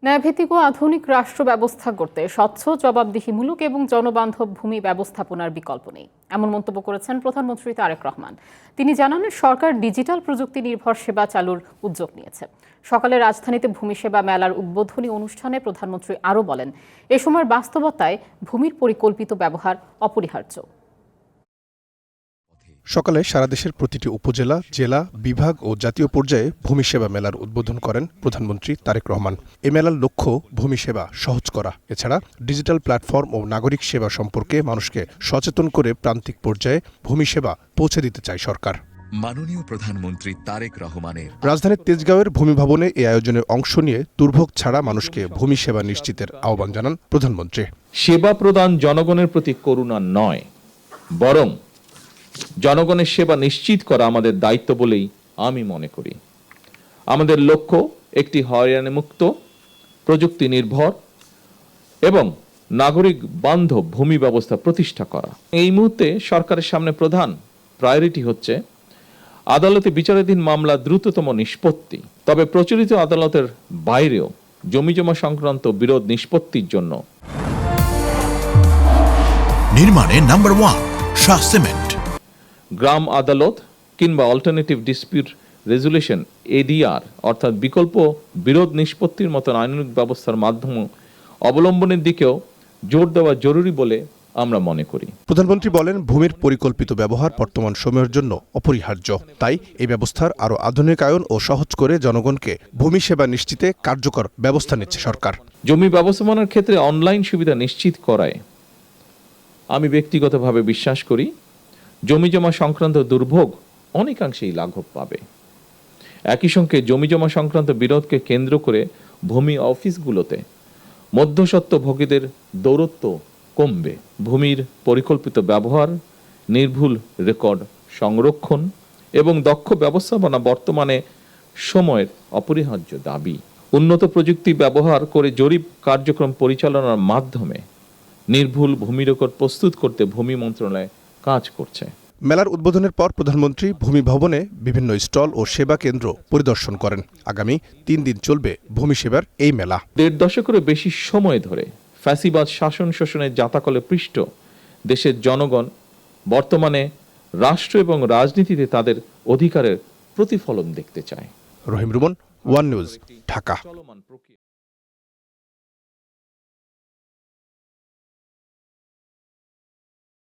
ন্যায়ভিত্তিক ও আধুনিক রাষ্ট্র ব্যবস্থা করতে স্বচ্ছ, জবাবদিহিমূলক এবং জনবান্ধব ভূমি ব্যবস্থাপনার বিকল্প নেই, এমন মন্তব্য করেছেন প্রধানমন্ত্রী তারেক রহমান। তিনি জানান, সরকার ডিজিটাল প্রযুক্তি নির্ভর সেবা চালুর উদ্যোগ নিয়েছে। সকালে রাজধানীতে ভূমি সেবা মেলার উদ্বোধনী অনুষ্ঠানে প্রধানমন্ত্রী আরও বলেন, এ সময়ের বাস্তবতায় ভূমির পরিকল্পিত ব্যবহার অপরিহার্য। সকালে সারা দেশের প্রতিটি উপজেলা, জেলা, বিভাগ ও জাতীয় পর্যায়ে ভূমি সেবা মেলার উদ্বোধন করেন প্রধানমন্ত্রী তারেক রহমান। এ মেলার লক্ষ্য ভূমি সেবা সহজ করা। এছাড়া ডিজিটাল প্ল্যাটফর্ম ও নাগরিক সেবা সম্পর্কে মানুষকে সচেতন করে প্রান্তিক পর্যায়ে ভূমি সেবা পৌঁছে দিতে চায় সরকার। মাননীয় প্রধানমন্ত্রী তারেক রহমানের রাজধানীর তেজগাঁওয়ের ভূমি ভবনে এ আয়োজনে অংশ নিয়ে দুর্ভোগ ছাড়া মানুষকে ভূমি সেবা নিশ্চিতের আহ্বান জানান প্রধানমন্ত্রী। সেবা প্রদান জনগণের প্রতি করুণা নয়, বরং জনগণের সেবা নিশ্চিত করা আমাদের দায়িত্ব বলেই আমি মনে করি। আমাদের লক্ষ্য একটি হয়রানিমুক্ত, প্রযুক্তি নির্ভর এবং নাগরিক বান্ধব ভূমি ব্যবস্থা প্রতিষ্ঠা করা। এই মুহূর্তে সরকারের সামনে প্রধান প্রায়োরিটি হচ্ছে আদালতে বিচারাধীন মামলা দ্রুততম নিষ্পত্তি। তবে প্রচলিত আদালতের বাইরেও জমিজমা সংক্রান্ত বিরোধ নিষ্পত্তির জন্য নির্মাণে নাম্বার 1 শাহ সিমেন্ট, গ্রাম আদালত কিংবা অল্টারনেটিভ ডিসপিউট রেজুলেশন এডিআর অর্থাৎ বিকল্প বিরোধ নিষ্পত্তির মতন আইনানুগ ব্যবস্থার মাধ্যম অবলম্বনের দিকেও জোর দেওয়া জরুরি বলে আমরা মনে করি। প্রধানমন্ত্রী বলেন, ভূমির পরিকল্পিত ব্যবহার বর্তমান সময়ের জন্য অপরিহার্য। তাই এই ব্যবস্থার আরও আধুনিকায়ন ও সহজ করে জনগণকে ভূমি সেবা নিশ্চিতে কার্যকর ব্যবস্থা নিচ্ছে সরকার। জমি ব্যবস্থাপনার ক্ষেত্রে অনলাইন সুবিধা নিশ্চিত করায় আমি ব্যক্তিগতভাবে বিশ্বাস করি জমিজমা সংক্রান্ত দুর্ভোগ অনেকাংশেই লাঘব পাবে। একই সঙ্গে জমিজমা সংক্রান্ত বিরোধকে কেন্দ্র করে ভূমি অফিসগুলোতে মধ্যস্বত্বভোগীদের দৌরত্ব কমবে। ভূমির পরিকল্পিত ব্যবহার, নির্ভুল রেকর্ড সংরক্ষণ এবং দক্ষ ব্যবস্থাপনা বর্তমানে সময়ের অপরিহার্য দাবি। উন্নত প্রযুক্তি ব্যবহার করে জরিপ কার্যক্রম পরিচালনার মাধ্যমে নির্ভুল ভূমি রেকর্ড প্রস্তুত করতে ভূমি মন্ত্রণালয় কাজ করছে। মেলার উদ্বোধনের পর প্রধানমন্ত্রী ভূমি ভবনে বিভিন্ন স্টল ও সেবা কেন্দ্র পরিদর্শন করেন। আগামী 3 দিন চলবে ভূমি সেবার এই মেলা। 1.5 দশকেরও বেশি সময় ধরে ফ্যাসিবাদ শাসন শোষণের জাতাকলে পৃষ্ঠ দেশের জনগণ বর্তমানে রাষ্ট্র এবং রাজনীতিতে তাদের অধিকারের প্রতিফলন দেখতে চায়। রহিম রুমন, ওয়ান নিউজ, ঢাকা।